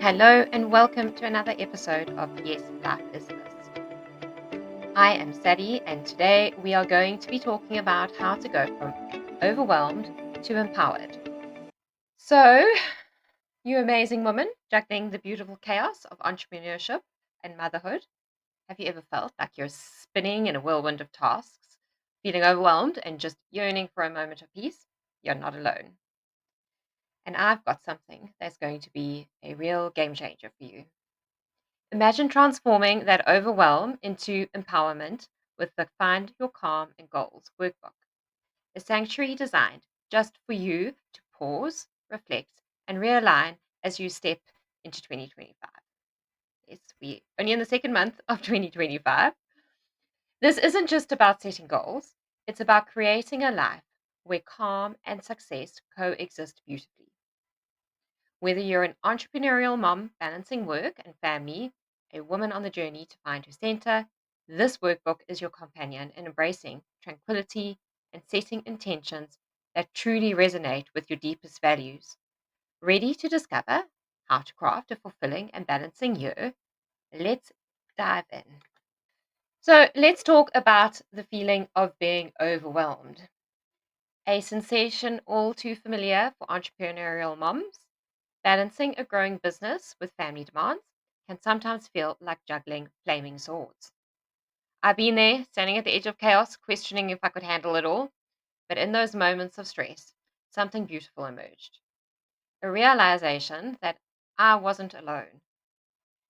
Hello and welcome to another episode of Yes, Life is This. I am Sadie and today we are going to be talking about how to go from overwhelmed to empowered. So, you amazing woman juggling the beautiful chaos of entrepreneurship and motherhood, have you ever felt like you're spinning in a whirlwind of tasks, feeling overwhelmed and just yearning for a moment of peace? You're not alone. And I've got something that's going to be a real game changer for you. Imagine transforming that overwhelm into empowerment with the Find Your Calm and Goals workbook, a sanctuary designed just for you to pause, reflect, and realign as you step into 2025. Yes, we only in the second month of 2025. This isn't just about setting goals, it's about creating a life where calm and success coexist beautifully. Whether you're an entrepreneurial mom balancing work and family, a woman on the journey to find her center, this workbook is your companion in embracing tranquility and setting intentions that truly resonate with your deepest values. Ready to discover how to craft a fulfilling and balancing year? Let's dive in. So, let's talk about the feeling of being overwhelmed, a sensation all too familiar for entrepreneurial moms. Balancing a growing business with family demands can sometimes feel like juggling flaming swords. I've been there, standing at the edge of chaos, questioning if I could handle it all. But in those moments of stress, something beautiful emerged, a realization that I wasn't alone.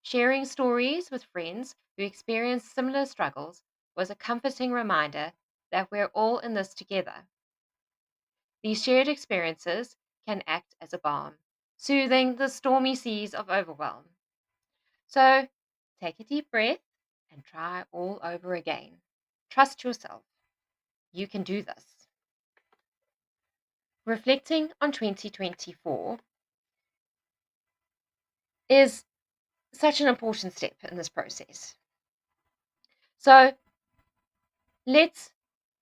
Sharing stories with friends who experienced similar struggles was a comforting reminder that we're all in this together. These shared experiences can act as a balm, soothing the stormy seas of overwhelm. So take a deep breath and try all over again. Trust yourself. You can do this. Reflecting on 2024 is such an important step in this process. So let's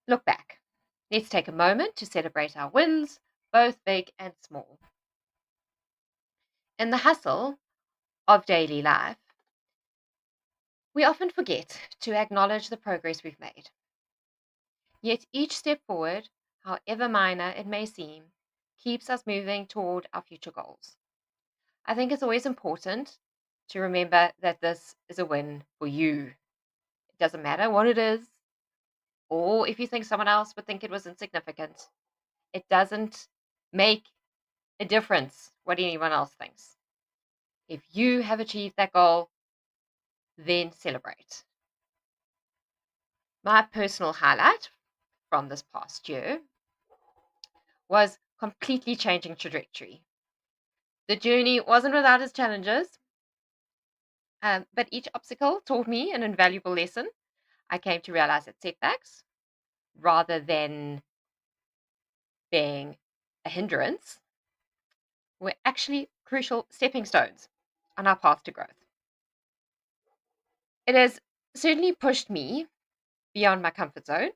look back. Let's take a moment to celebrate our wins, both big and small. In the hustle of daily life, we often forget to acknowledge the progress we've made. Yet each step forward, however minor it may seem, keeps us moving toward our future goals. I think it's always important to remember that this is a win for you. It doesn't matter what it is, or if you think someone else would think it was insignificant. It doesn't make a difference what anyone else thinks. If you have achieved that goal, then celebrate. My personal highlight from this past year was completely changing trajectory. The journey wasn't without its challenges, but each obstacle taught me an invaluable lesson. I came to realize that setbacks, rather than being a hindrance, were actually crucial stepping stones on our path to growth. It has certainly pushed me beyond my comfort zone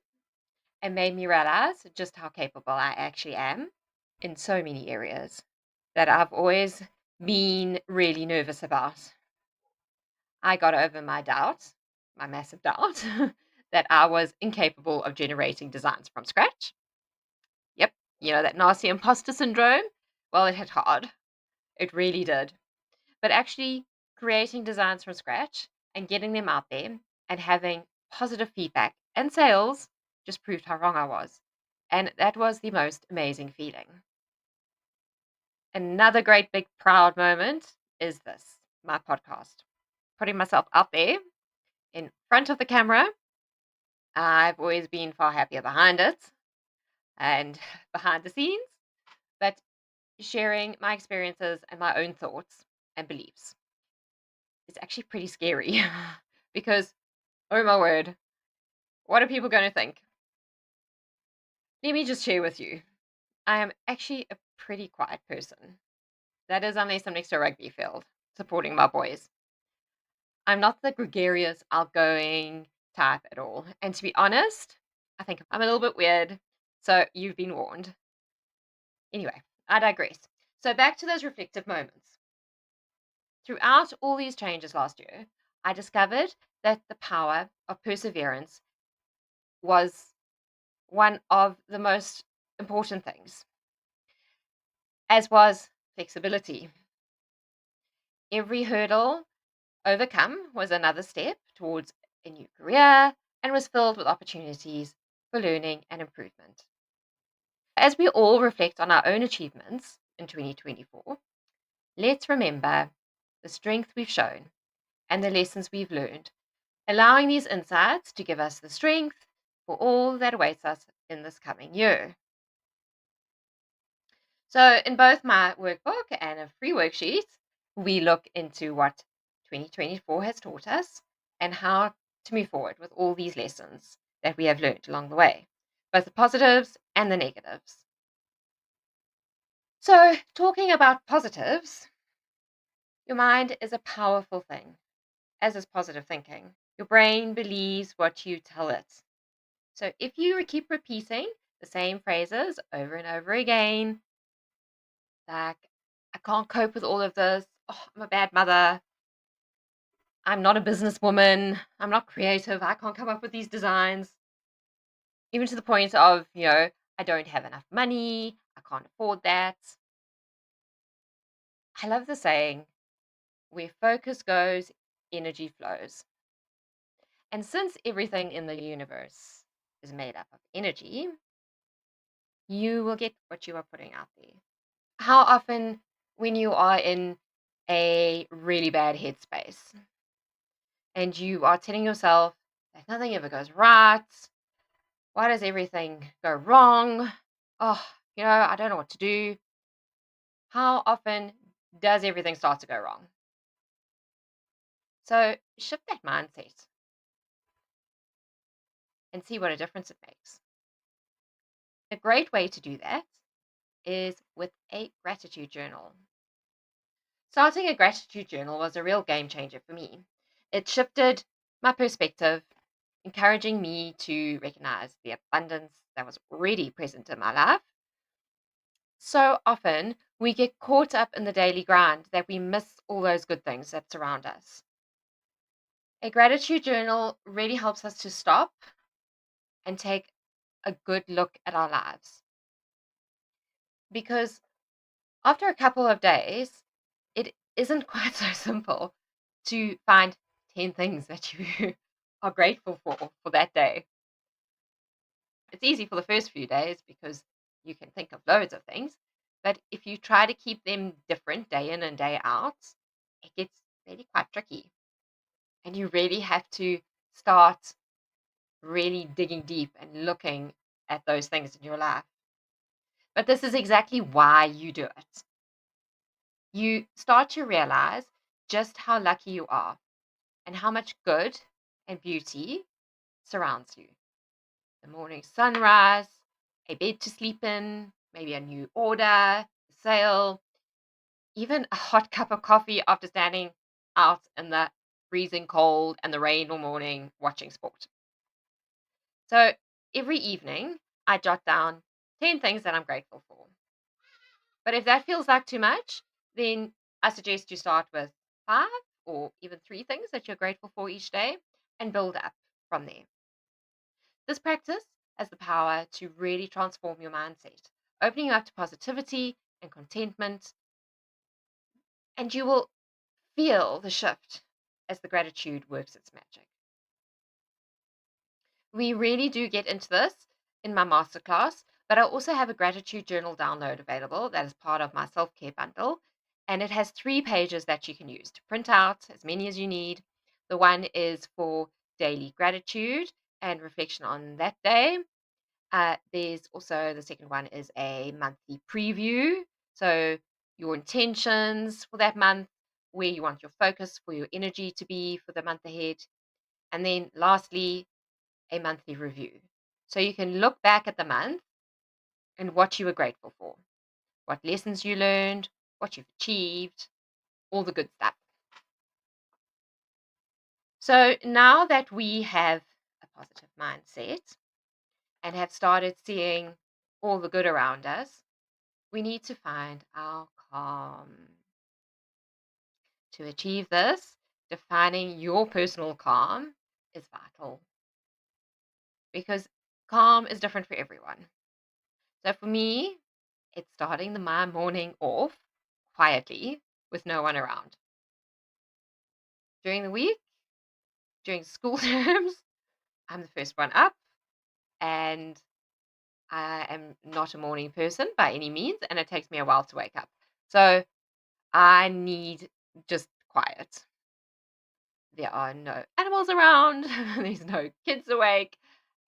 and made me realize just how capable I actually am in so many areas that I've always been really nervous about. I got over my doubt, my massive doubt, that I was incapable of generating designs from scratch. Yep, that nasty imposter syndrome. Well, it hit hard. It really did. But actually, creating designs from scratch and getting them out there and having positive feedback and sales just proved how wrong I was. And that was the most amazing feeling. Another great big proud moment is this, my podcast. Putting myself out there in front of the camera. I've always been far happier behind it and behind the scenes, but sharing my experiences and my own thoughts and beliefs is actually pretty scary because, oh my word, what are people going to think? Let me just share with you. I am actually a pretty quiet person. That is, unless I'm next to a rugby field supporting my boys. I'm not the gregarious, outgoing type at all. And to be honest, I think I'm a little bit weird. So you've been warned. Anyway, I digress. So back to those reflective moments. Throughout all these changes last year, I discovered that the power of perseverance was one of the most important things, as was flexibility. Every hurdle overcome was another step towards a new career and was filled with opportunities for learning and improvement. As we all reflect on our own achievements in 2024, let's remember the strength we've shown and the lessons we've learned, allowing these insights to give us the strength for all that awaits us in this coming year. So, in both my workbook and a free worksheet, we look into what 2024 has taught us and how to move forward with all these lessons that we have learned along the way, both the positives and the negatives. So, talking about positives, your mind is a powerful thing, as is positive thinking. Your brain believes what you tell it. So, if you keep repeating the same phrases over and over again, like, I can't cope with all of this. Oh, I'm a bad mother. I'm not a businesswoman. I'm not creative. I can't come up with these designs. Even to the point of, I don't have enough money. I can't afford that. I love the saying, where focus goes, energy flows. And since everything in the universe is made up of energy, you will get what you are putting out there. How often, when you are in a really bad headspace, and you are telling yourself that nothing ever goes right. Why does everything go wrong? Oh, I don't know what to do. How often does everything start to go wrong? So shift that mindset and see what a difference it makes. A great way to do that is with a gratitude journal. Starting a gratitude journal was a real game changer for me. It shifted my perspective, encouraging me to recognize the abundance that was already present in my life. So often we get caught up in the daily grind that we miss all those good things that surround us. A gratitude journal really helps us to stop and take a good look at our lives. Because after a couple of days, it isn't quite so simple to find 10 things that you are grateful for that day. It's easy for the first few days because you can think of loads of things. But if you try to keep them different day in and day out, it gets really quite tricky. And you really have to start really digging deep and looking at those things in your life. But this is exactly why you do it. You start to realize just how lucky you are and how much good and beauty surrounds you. The morning sunrise, a bed to sleep in, maybe a new order, a sale, even a hot cup of coffee after standing out in the freezing cold and the rain all morning watching sport. So every evening, I jot down 10 things that I'm grateful for. But if that feels like too much, then I suggest you start with 5 or even 3 things that you're grateful for each day and build up from there. This practice has the power to really transform your mindset, opening you up to positivity and contentment, and you will feel the shift as the gratitude works its magic. We really do get into this in my masterclass, but I also have a gratitude journal download available that is part of my self care bundle. And it has 3 pages that you can use to print out as many as you need. The one is for daily gratitude and reflection on that day. There's also the second one is a monthly preview. So, your intentions for that month, where you want your focus for your energy to be for the month ahead. And then lastly, a monthly review. So you can look back at the month and what you were grateful for, what lessons you learned, what you've achieved, all the good stuff. So now that we have a positive mindset and have started seeing all the good around us, we need to find our calm. To achieve this, defining your personal calm is vital because calm is different for everyone. So for me, it's starting my morning off quietly with no one around. During the week, during school terms, I'm the first one up, and I am not a morning person by any means, and it takes me a while to wake up. So I need just quiet. There are no animals around, there's no kids awake,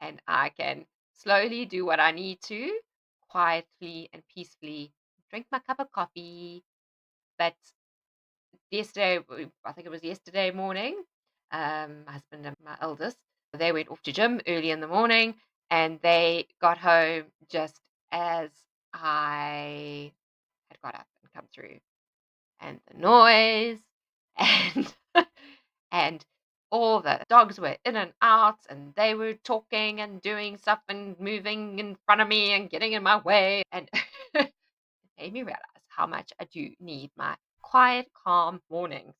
and I can slowly do what I need to quietly and peacefully drink my cup of coffee. But yesterday, I think it was yesterday morning, my husband and my eldest, they went off to gym early in the morning and they got home just as I had got up and come through. And the noise and and all the dogs were in and out and they were talking and doing stuff and moving in front of me and getting in my way and it made me realize how much I do need my quiet, calm mornings.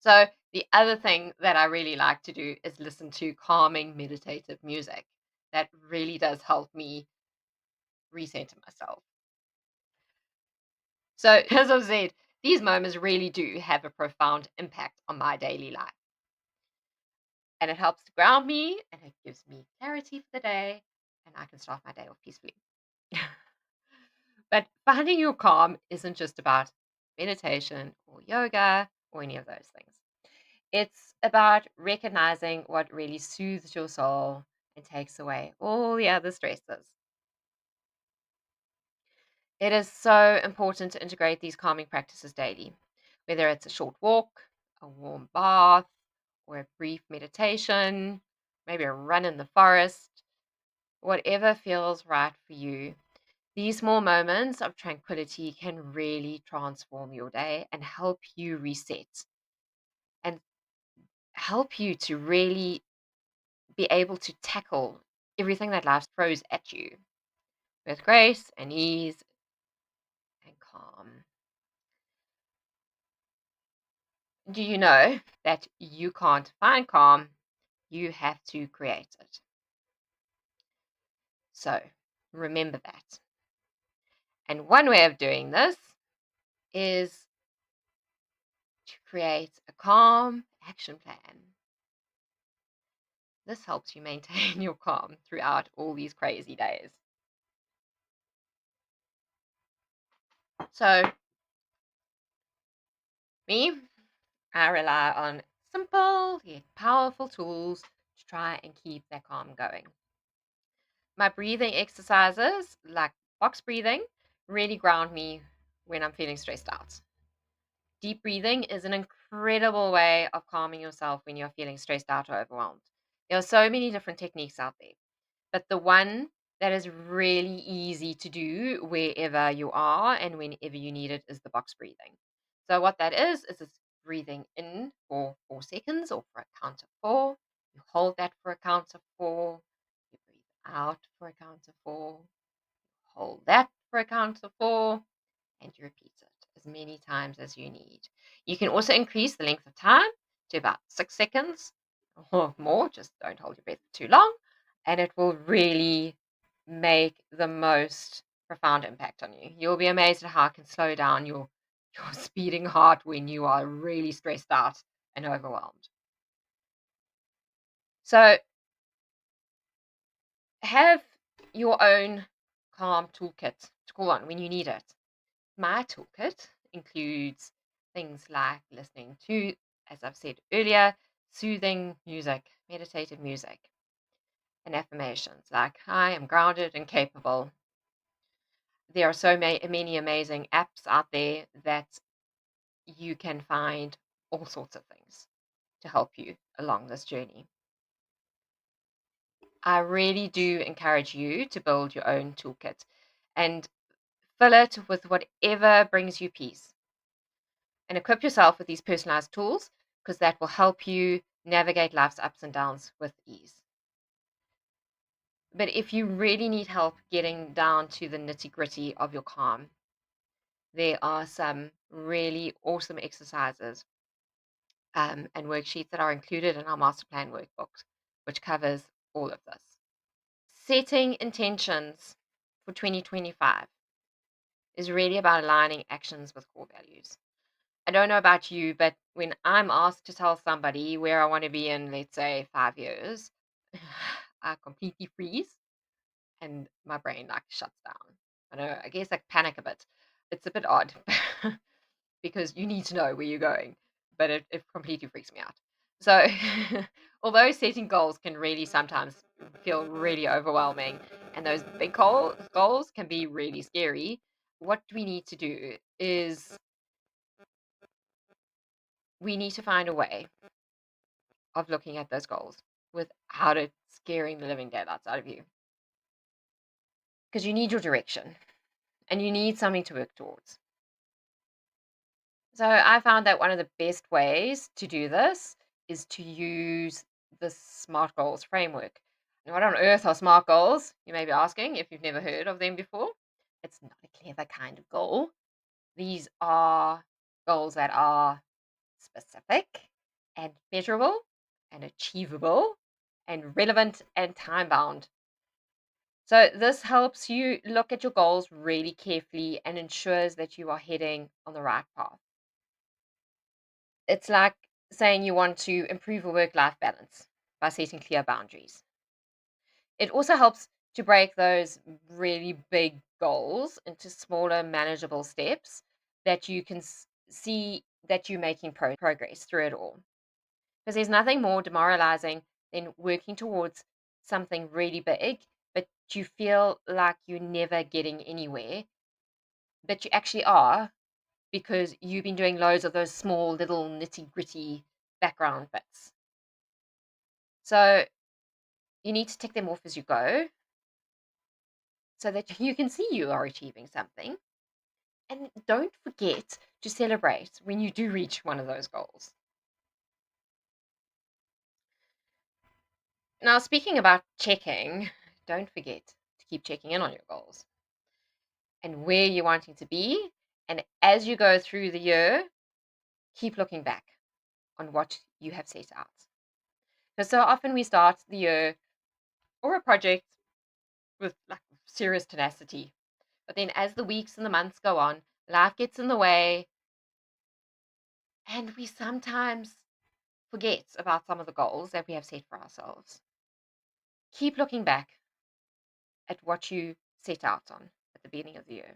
So the other thing that I really like to do is listen to calming meditative music. That really does help me recenter myself. So, as I've said, these moments really do have a profound impact on my daily life. And it helps to ground me and it gives me clarity for the day, and I can start my day off peacefully. But finding your calm isn't just about meditation or yoga or any of those things. It's about recognizing what really soothes your soul and takes away all the other stresses. It is so important to integrate these calming practices daily, whether it's a short walk, a warm bath, or a brief meditation, maybe a run in the forest, whatever feels right for you. These small moments of tranquility can really transform your day and help you reset and help you to really be able to tackle everything that life throws at you with grace and ease and calm. Do you know that you can't find calm? You have to create it. So remember that. And one way of doing this is to create a calm action plan. This helps you maintain your calm throughout all these crazy days. So, me, I rely on simple yet powerful tools to try and keep that calm going. My breathing exercises, like box breathing, really ground me when I'm feeling stressed out. Deep breathing is an incredible way of calming yourself when you're feeling stressed out or overwhelmed. There are so many different techniques out there, but the one that is really easy to do wherever you are and whenever you need it is the box breathing. So, what that is it's breathing in for 4 seconds or for a count of four. You hold that for a count of four. You breathe out for a count of four. Hold that for a count of four and you repeat it as many times as you need. You can also increase the length of time to about 6 seconds or more. Just don't hold your breath for too long, and it will really make the most profound impact on you. You'll be amazed at how it can slow down your speeding heart when you are really stressed out and overwhelmed. So, have your own calm toolkit to call on when you need it. My toolkit includes things like listening to, as I've said earlier, soothing music, meditative music, and affirmations like I am grounded and capable. There are so many amazing apps out there that you can find all sorts of things to help you along this journey. I really do encourage you to build your own toolkit and fill it with whatever brings you peace. And equip yourself with these personalized tools because that will help you navigate life's ups and downs with ease. But if you really need help getting down to the nitty gritty of your calm, There are some really awesome exercises and worksheets that are included in our master plan workbooks, which covers all of this. Setting intentions for 2025 is really about aligning actions with core values. I don't know about you, but when I'm asked to tell somebody where I want to be in, let's say, 5 years, I completely freeze and my brain like shuts down. I know, I guess I panic a bit. It's a bit odd because you need to know where you're going, but it completely freaks me out. So, although setting goals can really sometimes feel really overwhelming, and those big goals can be really scary, what we need to do is we need to find a way of looking at those goals without it scaring the living daylights out of you. Because you need your direction and you need something to work towards. So I found that one of the best ways to do this is to use the SMART goals framework. Now, what on earth are SMART goals? You may be asking if you've never heard of them before. It's not a clever kind of goal. These are goals that are specific and measurable and achievable and relevant and time bound. So, this helps you look at your goals really carefully and ensures that you are heading on the right path. It's like saying you want to improve your work life balance by setting clear boundaries. It also helps to break those really big goals into smaller, manageable steps that you can see that you're making progress through it all. Because there's nothing more demoralizing than working towards something really big, but you feel like you're never getting anywhere, but you actually are because you've been doing loads of those small, little, nitty gritty background bits. So you need to tick them off as you go so that you can see you are achieving something. And don't forget to celebrate when you do reach one of those goals. Now, speaking about checking, don't forget to keep checking in on your goals and where you're wanting to be. And as you go through the year, keep looking back on what you have set out. Because so often we start the year or a project with like serious tenacity. But then as the weeks and the months go on, life gets in the way, and we sometimes forget about some of the goals that we have set for ourselves. Keep looking back at what you set out on at the beginning of the year.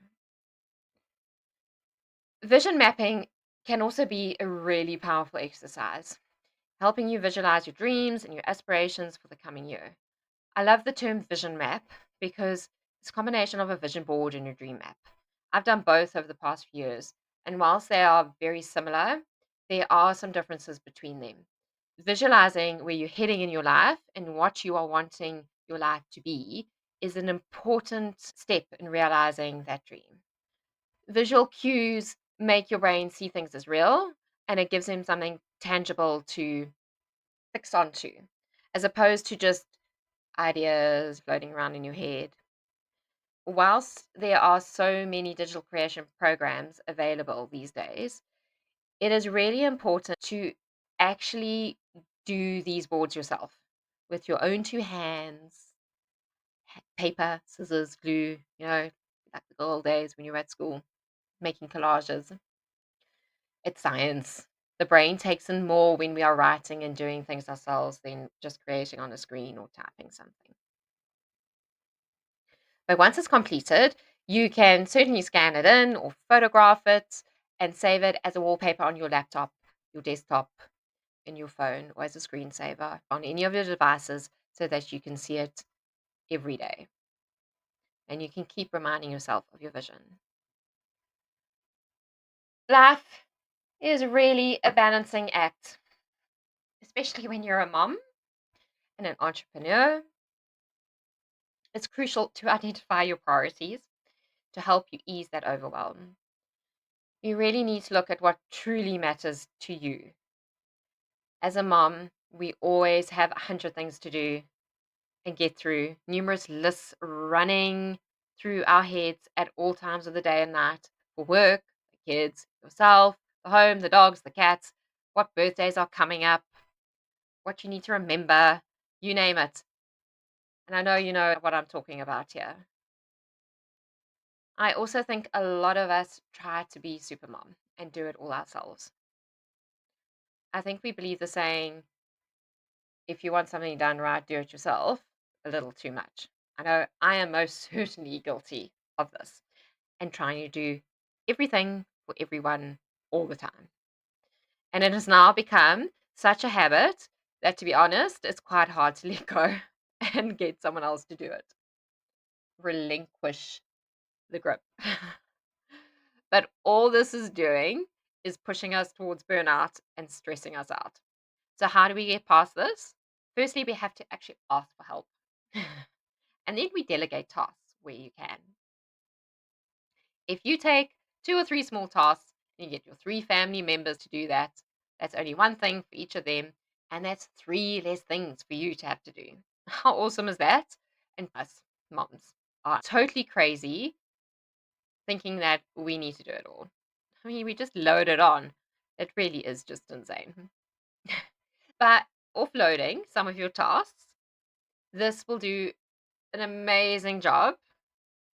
Vision mapping can also be a really powerful exercise, helping you visualize your dreams and your aspirations for the coming year. I love the term vision map because it's a combination of a vision board and your dream map. I've done both over the past few years, and whilst they are very similar, there are some differences between them. Visualizing where you're heading in your life and what you are wanting your life to be is an important step in realizing that dream. Visual cues make your brain see things as real and it gives them something tangible to fix onto, as opposed to just ideas floating around in your head. Whilst there are so many digital creation programs available these days, it is really important to actually do these boards yourself with your own two hands, paper, scissors, glue, like the good old days when you were at school making collages. It's science. The brain takes in more when we are writing and doing things ourselves than just creating on a screen or typing something. But once it's completed, you can certainly scan it in or photograph it and save it as a wallpaper on your laptop, your desktop, in your phone, or as a screensaver on any of your devices so that you can see it every day and you can keep reminding yourself of your vision. Life is really a balancing act, especially when you're a mom and an entrepreneur. It's crucial to identify your priorities to help you ease that overwhelm. You really need to look at what truly matters to you. As a mom, we always have 100 things to do and get through, numerous lists running through our heads at all times of the day and night for work, kids, yourself, the home, the dogs, the cats, what birthdays are coming up, what you need to remember, you name it. And I know you know what I'm talking about here. I also think a lot of us try to be supermom and do it all ourselves. I think we believe the saying, if you want something done right, do it yourself, a little too much. I know I am most certainly guilty of this and trying to do everything for everyone all the time. And it has now become such a habit that, to be honest, it's quite hard to let go and get someone else to do it. Relinquish the grip. But all this is doing is pushing us towards burnout and stressing us out. So, how do we get past this? Firstly, we have to actually ask for help. And then we delegate tasks where you can. If you take 2 or 3 small tasks and you get your 3 family members to do that, that's only one thing for each of them. And that's 3 less things for you to have to do. How awesome is that? And us moms are totally crazy thinking that we need to do it all. I mean, we just load it on. It really is just insane. But offloading some of your tasks, this will do an amazing job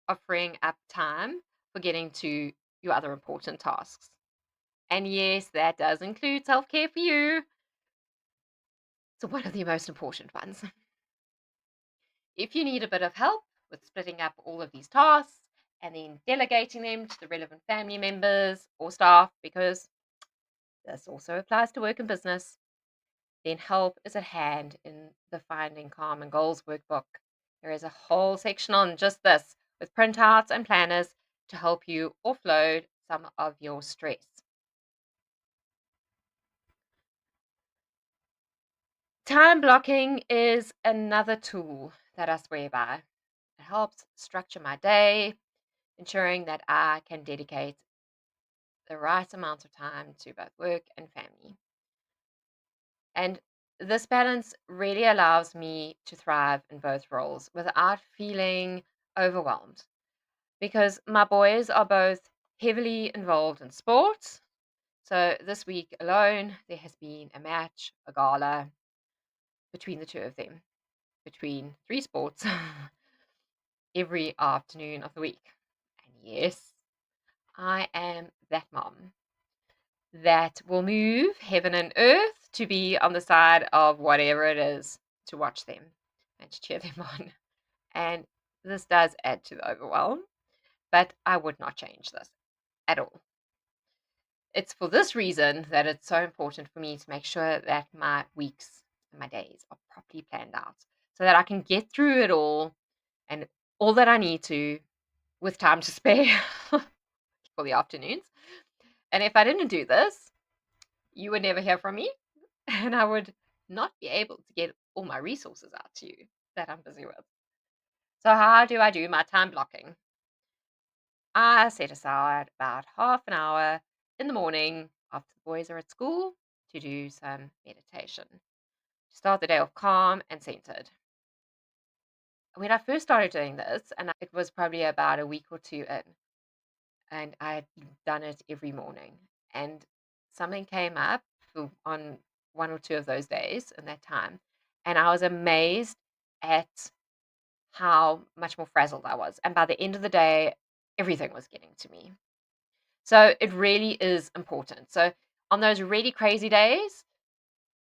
of freeing up time for getting to your other important tasks. And yes, that does include self care for you. So, one of the most important ones. If you need a bit of help with splitting up all of these tasks and then delegating them to the relevant family members or staff, because this also applies to work and business, then help is at hand in the Finding Calm and Goals workbook. There is a whole section on just this with printouts and planners to help you offload some of your stress. Time blocking is another tool that I swear by. It helps structure my day, ensuring that I can dedicate the right amount of time to both work and family. And this balance really allows me to thrive in both roles without feeling overwhelmed because my boys are both heavily involved in sports. So this week alone, there has been a match, a gala between the two of them, between 3 sports every afternoon of the week. And yes, I am that mom that will move heaven and earth to be on the side of whatever it is to watch them and to cheer them on. And this does add to the overwhelm, but I would not change this at all. It's for this reason that it's so important for me to make sure that my weeks and my days are properly planned out so that I can get through it all and all that I need to with time to spare for the afternoons. And if I didn't do this, you would never hear from me and I would not be able to get all my resources out to you that I'm busy with. So, how do I do my time blocking? I set aside about half an hour in the morning after the boys are at school to do some meditation, to start the day off calm and centered. When I first started doing this, and it was probably about a week or two in, and I had done it every morning, and something came up on 1 or 2 of those days in that time, and I was amazed at how much more frazzled I was. And by the end of the day, everything was getting to me. So it really is important. So on those really crazy days,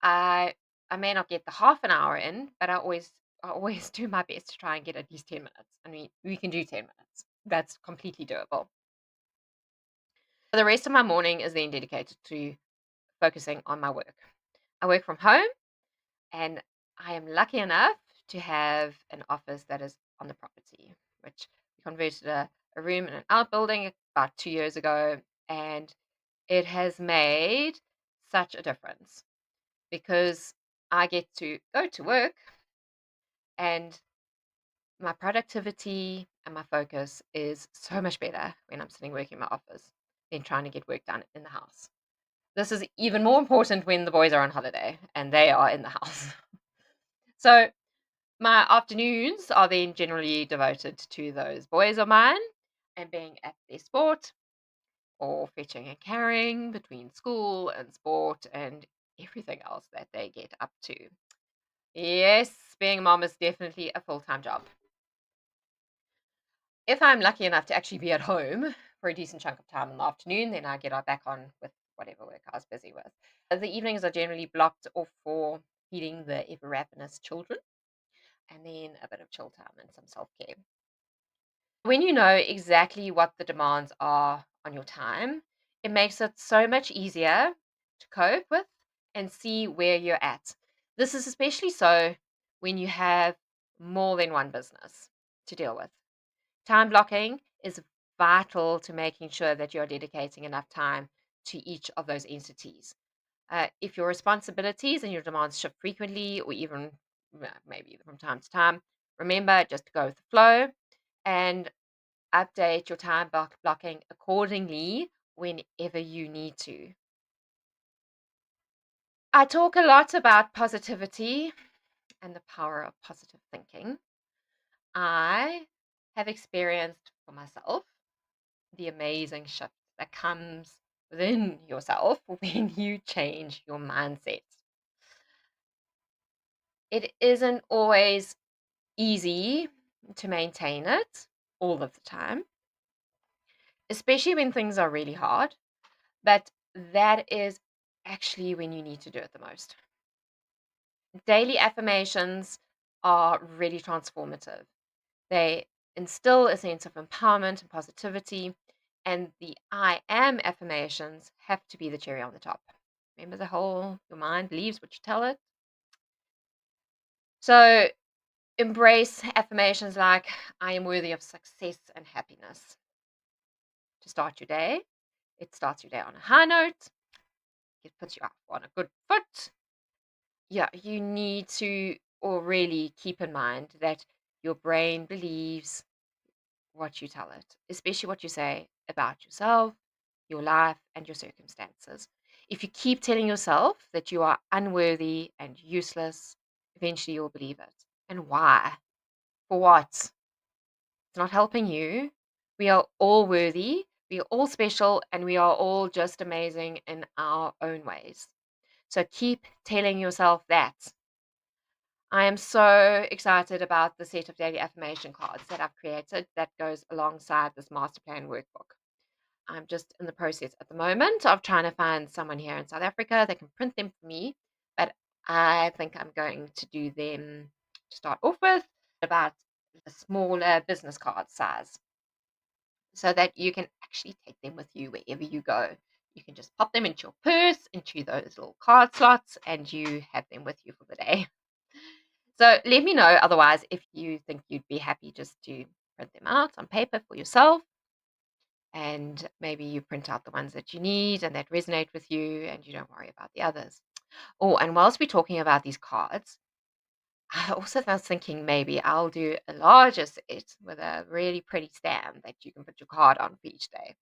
I I may not get the half an hour in, but I always do my best to try and get at least 10 minutes. I mean, we can do 10 minutes. That's completely doable. The rest of my morning is then dedicated to focusing on my work. I work from home and I am lucky enough to have an office that is on the property, which we converted a room in an outbuilding about 2 years ago. And it has made such a difference because I get to go to work and my productivity and my focus is so much better when I'm sitting working in my office than trying to get work done in the house. This is even more important when the boys are on holiday and they are in the house. So my afternoons are then generally devoted to those boys of mine and being at their sport or fetching and carrying between school and sport and everything else that they get up to. Yes, being a mom is definitely a full time job. If I'm lucky enough to actually be at home for a decent chunk of time in the afternoon, then I get back on with whatever work I was busy with. The evenings are generally blocked off for feeding the ever ravenous children and then a bit of chill time and some self care. When you know exactly what the demands are on your time, it makes it so much easier to cope with and see where you're at. This is especially so when you have more than one business to deal with. Time blocking is vital to making sure that you're dedicating enough time to each of those entities. If your responsibilities and your demands shift frequently, or even maybe even from time to time, remember just to go with the flow and update your time blocking accordingly whenever you need to. I talk a lot about positivity and the power of positive thinking. I have experienced for myself the amazing shift that comes within yourself when you change your mindset. It isn't always easy to maintain it all of the time, especially when things are really hard, but that is actually when you need to do it the most. Daily affirmations are really transformative. They instill a sense of empowerment and positivity, and the I am affirmations have to be the cherry on the top. Remember the whole your mind believes what you tell it? So embrace affirmations like I am worthy of success and happiness to start your day. It starts your day on a high note, it puts you up on a good foot. Yeah, you need to or really keep in mind that your brain believes what you tell it, especially what you say about yourself, your life, and your circumstances. If you keep telling yourself that you are unworthy and useless, eventually you'll believe it. And why? For what? It's not helping you. We are all worthy, we are all special, and we are all just amazing in our own ways. So keep telling yourself that. I am so excited about the set of daily affirmation cards that I've created that goes alongside this master plan workbook. I'm just in the process at the moment of trying to find someone here in South Africa that can print them for me, but I think I'm going to do them to start off with about a smaller business card size so that you can actually take them with you wherever you go. You can just pop them into your purse, into those little card slots, and you have them with you for the day. So let me know otherwise if you think you'd be happy just to print them out on paper for yourself, and maybe you print out the ones that you need and that resonate with you and you don't worry about the others. Oh, and whilst we're talking about these cards, I also was thinking maybe I'll do a larger set with a really pretty stamp that you can put your card on for each day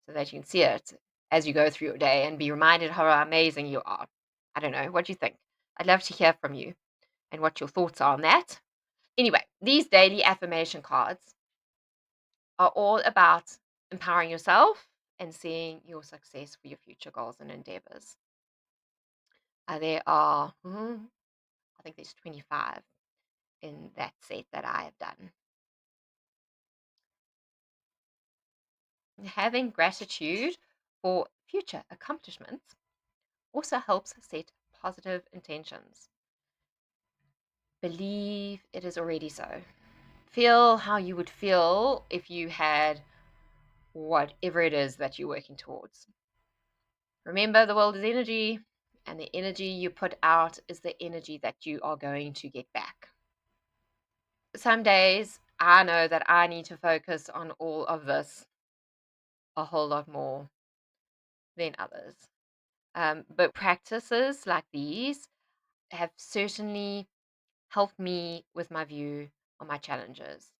so that you can see it as you go through your day and be reminded how amazing you are. I don't know. What do you think? I'd love to hear from you and what your thoughts are on that. Anyway, these daily affirmation cards are all about empowering yourself and seeing your success for your future goals and endeavors. There are, I think there's 25 in that set that I have done. Having gratitude for future accomplishments also helps set positive intentions. Believe it is already so. Feel how you would feel if you had whatever it is that you're working towards. Remember, the world is energy, and the energy you put out is the energy that you are going to get back. Some days I know that I need to focus on all of this a whole lot more than others. But practices like these have certainly helped me with my view on my challenges.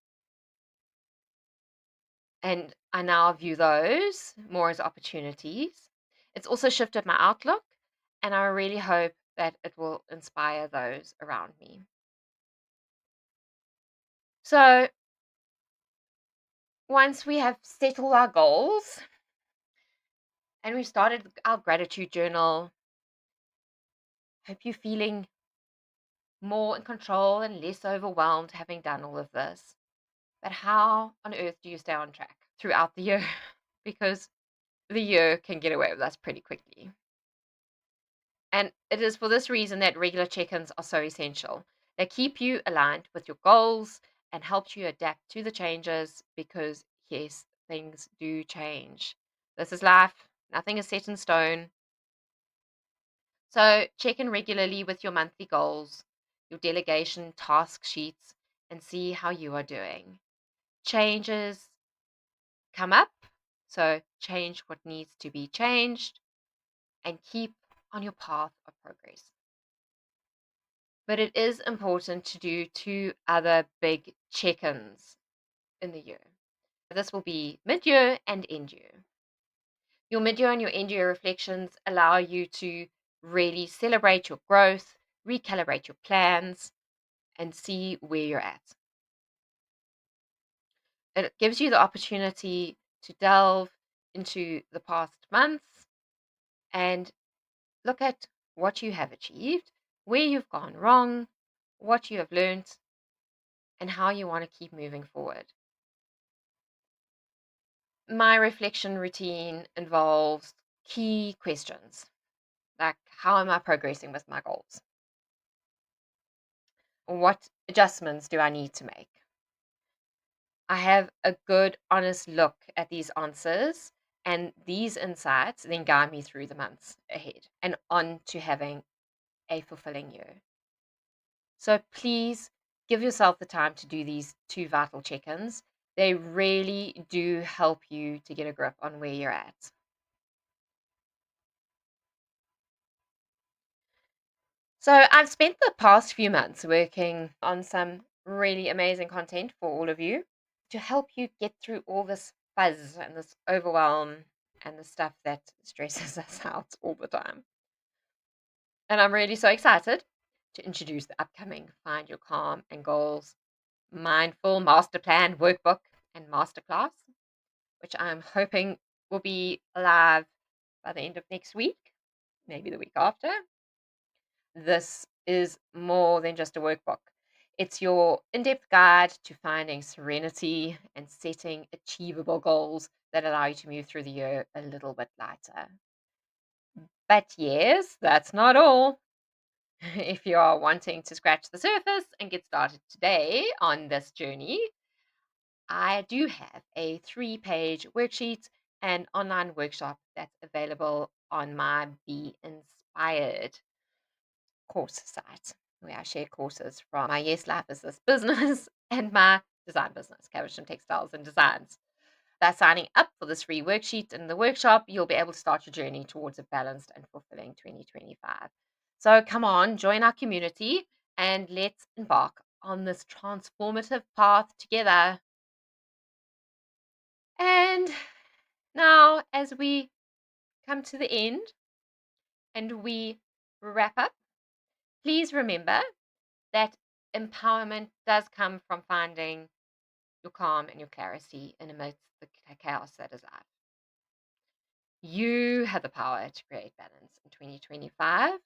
And I now view those more as opportunities. It's also shifted my outlook, and I really hope that it will inspire those around me. So, once we have settled our goals, And we've started our gratitude journal. Hope you're feeling more in control and less overwhelmed having done all of this. But how on earth do you stay on track throughout the year? Because the year can get away with us pretty quickly. And it is for this reason that regular check ins are so essential. They keep you aligned with your goals and help you adapt to the changes because, yes, things do change. This is life, nothing is set in stone. So check in regularly with your monthly goals, your delegation task sheets, and see how you are doing. Changes come up, so change what needs to be changed and keep on your path of progress. But it is important to do two other big check ins in the year. This will be mid year and end year. Your mid year and your end year reflections allow you to really celebrate your growth, recalibrate your plans, and see where you're at. It gives you the opportunity to delve into the past months and look at what you have achieved, where you've gone wrong, what you have learned, and how you want to keep moving forward. My reflection routine involves key questions like how am I progressing with my goals? What adjustments do I need to make? I have a good, honest look at these answers, and these insights then guide me through the months ahead and on to having a fulfilling year. So please give yourself the time to do these two vital check ins. They really do help you to get a grip on where you're at. So, I've spent the past few months working on some really amazing content for all of you to help you get through all this fuzz and this overwhelm and the stuff that stresses us out all the time. And I'm really so excited to introduce the upcoming Find Your Calm and Goals Mindful Masterplan Workbook and Masterclass, which I'm hoping will be live by the end of next week, maybe the week after. This is more than just a workbook. It's your in depth guide to finding serenity and setting achievable goals that allow you to move through the year a little bit lighter. But yes, that's not all. If you are wanting to scratch the surface and get started today on this journey, I do have a 3-page worksheet and online workshop that's available on my Be Inspired course site, where I share courses from my Yes Life is This business and my design business, Caversham Textiles and Designs. By signing up for this free worksheet and the workshop, you'll be able to start your journey towards a balanced and fulfilling 2025. So come on, join our community and let's embark on this transformative path together. And now, as we come to the end and we wrap up, please remember that empowerment does come from finding your calm and your clarity in amidst the chaos that is life. You have the power to create balance in 2025.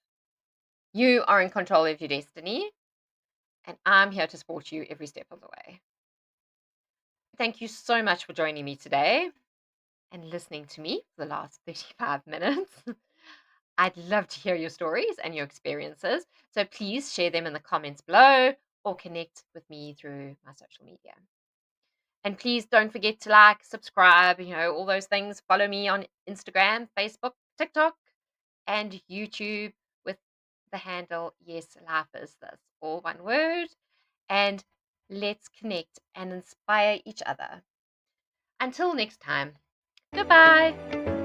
You are in control of your destiny, and I'm here to support you every step of the way. Thank you so much for joining me today and listening to me for the last 35 minutes. I'd love to hear your stories and your experiences, so please share them in the comments below or connect with me through my social media. And please don't forget to like, subscribe, all those things. Follow me on Instagram, Facebook, TikTok, and YouTube with the handle Yes Life Is This, all one word. And let's connect and inspire each other. Until next time, goodbye.